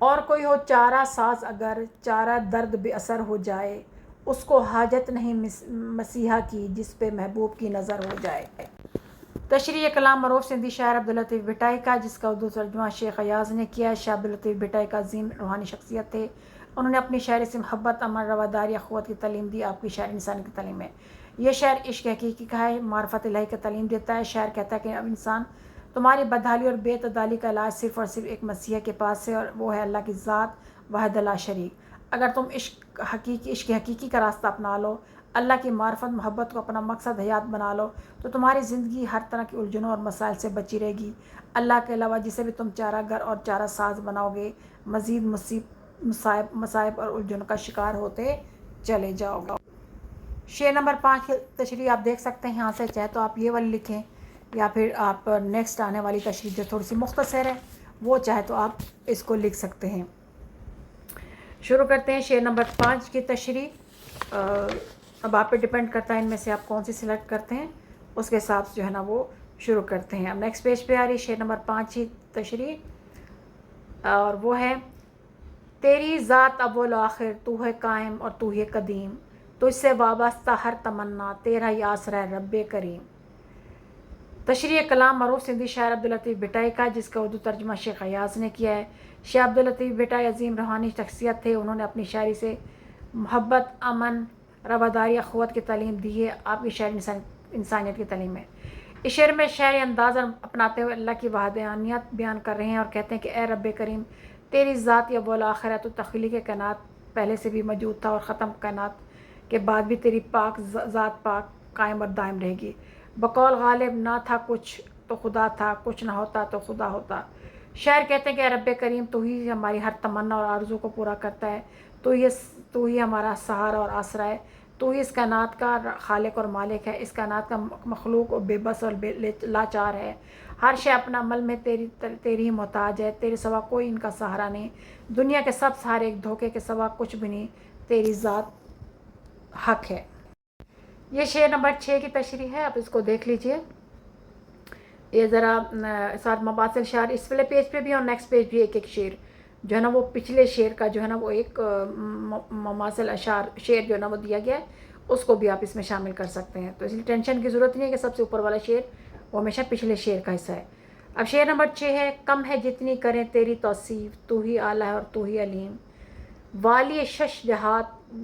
اور کوئی ہو چارہ ساز اگر چارہ درد بے اثر ہو جائے، اس کو حاجت نہیں مسیحا کی جس پہ محبوب کی نظر ہو جائے۔ تشریح کلام معروف سندھی شاعر عبداللطیف بھٹائی کا، جس کا اردو ترجمہ شیخ ایاز نے کیا ہے۔ شاہ عبداللطیف بھٹائی کا عظیم روحانی شخصیت تھے۔ انہوں نے اپنی شاعری سے محبت، امن، رواداری، اخوت کی تعلیم دی۔ آپ کی شاعری انسان کی تعلیم ہے۔ یہ شعر عشق حقیقی کا ہے، معرفت الہی کی تعلیم دیتا ہے۔ شاعر کہتا ہے کہ اب انسان، تمہاری بدحالی اور بے اعتدالی کا علاج صرف اور صرف ایک مسیح کے پاس ہے، اور وہ ہے اللہ کی ذات وحدہ لا شریک۔ اگر تم عشق حقیقی کا راستہ اپنا لو، اللہ کی معرفت محبت کو اپنا مقصد حیات بنا لو، تو تمہاری زندگی ہر طرح کی الجھنوں اور مسائل سے بچی رہے گی۔ اللہ کے علاوہ جسے بھی تم چارہ گر اور چارہ ساز بناؤ گے، مزید مصائب اور الجھنوں کا شکار ہوتے چلے جاؤ گے۔ شعر نمبر 5 کی تشریح آپ دیکھ سکتے ہیں یہاں سے، چاہے تو آپ یہ والی لکھیں یا پھر آپ نیکسٹ آنے والی تشریح جو تھوڑی سی مختصر ہے وہ چاہے تو آپ اس کو لکھ سکتے ہیں۔ شروع کرتے ہیں شعر نمبر 5 کی تشریح۔ اب آپ پہ ڈپینڈ کرتا ہے ان میں سے آپ کون سی سلیکٹ کرتے ہیں، اس کے حساب سے جو ہے نا وہ شروع کرتے ہیں۔ اب نیکسٹ پیج پہ آ رہی شعر نمبر 5 کی تشریح، اور وہ ہے: تیری ذات اول و آخر، تو ہے قائم اور تو ہے قدیم، تجھ سے وابستہ ہر تمنا، تیرا ہی آسرا ہے رب کریم۔ تشریح کلام معروف سندھی شاعر عبداللطیف بھٹائی کا، جس کا اردو ترجمہ شیخ ایاز نے کیا ہے۔ شاہ عبداللطیف بھٹائی عظیم روحانی شخصیت تھے۔ انہوں نے اپنی شاعری سے محبت، امن، رواداری، اخوت کی تعلیم دی ہے۔ آپ کی شاعری انسانیت کی تعلیم ہے۔ اس شعر میں شعری انداز اپناتے ہوئے اللہ کی وحدانیت بیان کر رہے ہیں اور کہتے ہیں کہ اے رب کریم، تیری ذات یا اول آخر ہے، تو تخلیق کائنات پہلے سے بھی موجود تھا اور ختم کائنات کے بعد بھی تیری پاک ذات پاک قائم اور دائم رہے گی۔ بقول غالب، نہ تھا کچھ تو خدا تھا، کچھ نہ ہوتا تو خدا ہوتا۔ شاعر کہتے ہیں کہ اے رب کریم، تو ہی ہماری ہر تمنا اور آرزو کو پورا کرتا ہے، تو ہی ہمارا سہارا اور آسرا ہے، تو ہی اس کائنات کا خالق اور مالک ہے، اس کائنات کا مخلوق اور بے بس اور لاچار ہے۔ ہر شے اپنا عمل میں تیری ہی محتاج ہے، تیرے سوا کوئی ان کا سہارا نہیں، دنیا کے سب سہارے ایک دھوکے کے سوا کچھ بھی نہیں، تیری ذات حق ہے۔ یہ شعر نمبر 6 کی تشریح ہے، آپ اس کو دیکھ لیجئے۔ یہ ذرا ساتھ مباصل شعر اس والے پیج پہ بھی اور نیکسٹ پیج بھی ایک شعر جو ہے نا وہ پچھلے شعر کا جو ہے نا وہ ایک مماثل شعر جو ہے نا وہ دیا گیا ہے، اس کو بھی آپ اس میں شامل کر سکتے ہیں۔ تو اس لیے ٹینشن کی ضرورت نہیں ہے کہ سب سے اوپر والا شعر وہ ہمیشہ پچھلے شعر کا حصہ ہے۔ اب شعر نمبر 6 ہے: کم ہے جتنی کریں تیری توصیف، تو ہی اعلیٰ ہے اور تو ہی علیم، والی شش جہات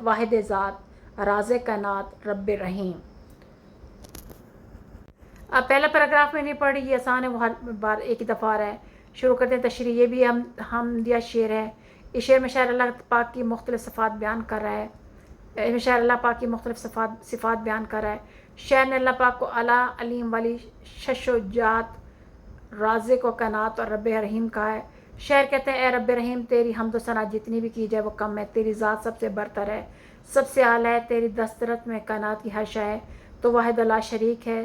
واحد ذات، راز کائنات رب رحیم۔ اب پہلا پیراگراف میں نہیں پڑھ رہی، یہ آسان ہے، وہ ہر بار ایک ہی دفعہ آ رہا ہے۔ شروع کرتے ہیں تشریح۔ یہ بھی حمدیہ شعر ہے۔ اس شعر میں شاعر اللہ پاک کی مختلف صفات بیان کر رہا ہے۔ شاعر اللہ پاک کی مختلف صفات بیان کر رہا ہے۔ شاعر نے اللہ پاک کو اعلیٰ، علیم، والی، شش و جات، رازق و کائنات اور رب رحیم کہا ہے۔ شاعر کہتے ہیں اے رب رحیم، تیری حمد و ثنا جتنی بھی کی جائے وہ کم ہے، تیری ذات سب سے برتر ہے، سب سے اعلیٰ ہے، تیری دسترس میں کائنات کی ہر شے ہے، تو واحد لا شریک ہے،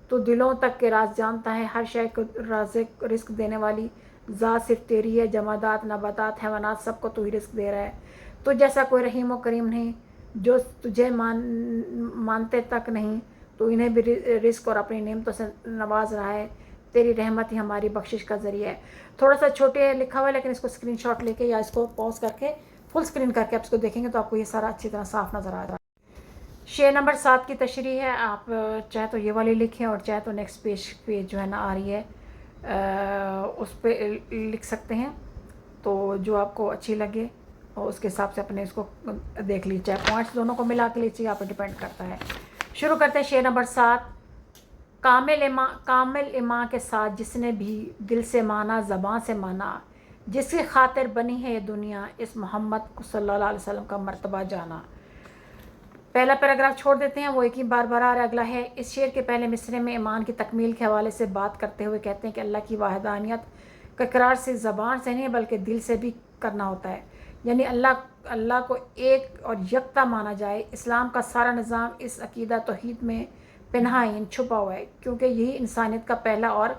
تو دلوں تک کے راز جانتا ہے، ہر شے کو رزق دینے والی ذات صرف تیری ہے، جمادات، نباتات، حیوانات سب کو تو ہی رزق دے رہا ہے، تو جیسا کوئی رحیم و کریم نہیں، جو تجھے مانتے تک نہیں، تو انہیں بھی رزق اور اپنی نعمتوں سے نواز رہا ہے، تیری رحمت ہی ہماری بخشش کا ذریعہ ہے۔ تھوڑا سا چھوٹے لکھا ہوا ہے لیکن اس کو اسکرین شاٹ لے کے یا اس کو پاز کر کے فل اسکرین کر کے آپ اس کو دیکھیں گے تو آپ کو یہ سارا اچھی طرح صاف نظر آ رہا ہے۔ شعر نمبر 7 کی تشریح ہے۔ آپ چاہے تو یہ والی لکھیں اور چاہے تو نیکسٹ پیج پہ جو ہے نا آ رہی ہے اس پہ لکھ سکتے ہیں، تو جو آپ کو اچھی لگے اور اس کے حساب سے اپنے اس کو دیکھ لیجیے، چاہے پوائنٹس دونوں کو ملا کے لیجیے، آپ پہ ڈپینڈ کرتا ہے۔ شروع کرتے ہیں شعر نمبر 7۔ کامل ایمان کے ساتھ جس نے بھی دل سے مانا، زبان سے مانا، جس کی خاطر بنی ہے یہ دنیا، اس محمد کو صلی اللہ علیہ وسلم کا مرتبہ جانا۔ پہلا پیراگراف چھوڑ دیتے ہیں، وہ ایک ہی بار آ رہا ہے۔ اگلا ہے اس شعر کے پہلے مصرعے میں ایمان کی تکمیل کے حوالے سے بات کرتے ہوئے کہتے ہیں کہ اللہ کی وحدانیت کا اقرار صرف زبان سے نہیں بلکہ دل سے بھی کرنا ہوتا ہے، یعنی اللہ کو ایک اور یکتا مانا جائے۔ اسلام کا سارا نظام اس عقیدہ توحید میں پنہان چھپا ہوا ہے، کیونکہ یہی انسانیت کا پہلا اور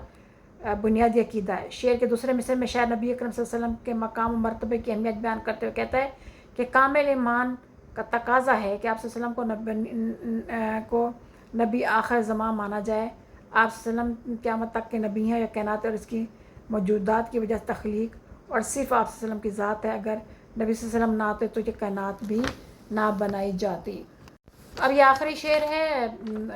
بنیادی عقیدہ ہے۔ شعر کے دوسرے مصرعے میں شاعر نبی اکرم صلی اللہ علیہ وسلم کے مقام و مرتبے کی اہمیت بیان کرتے ہوئے کہتا ہے کہ کامل ایمان کا تقاضا ہے کہ آپ صلی اللہ علیہ وسلم کو نبی آخر زمان مانا جائے۔ آپ صلی اللہ علیہ وسلم قیامت تک کے نبی ہیں، یا کائنات اور اس کی موجودات کی وجہ سے تخلیق اور صرف آپ صلی اللہ علیہ وسلم کی ذات ہے، اگر نبی صلی اللہ علیہ وسلم نہ آتے تو یہ کائنات بھی نہ بنائی جاتی۔ اب یہ آخری شعر ہے،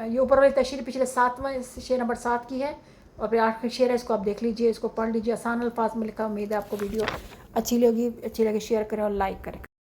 یہ اوپر والی تشریح پچھلے 7واں شعر نمبر 7 کی ہے، اور پھر آخری شعر ہے، اس کو آپ دیکھ لیجئے، اس کو پڑھ لیجئے، آسان الفاظ میں لکھا۔ امید ہے آپ کو ویڈیو اچھی لگی شیئر کریں اور لائک کریں۔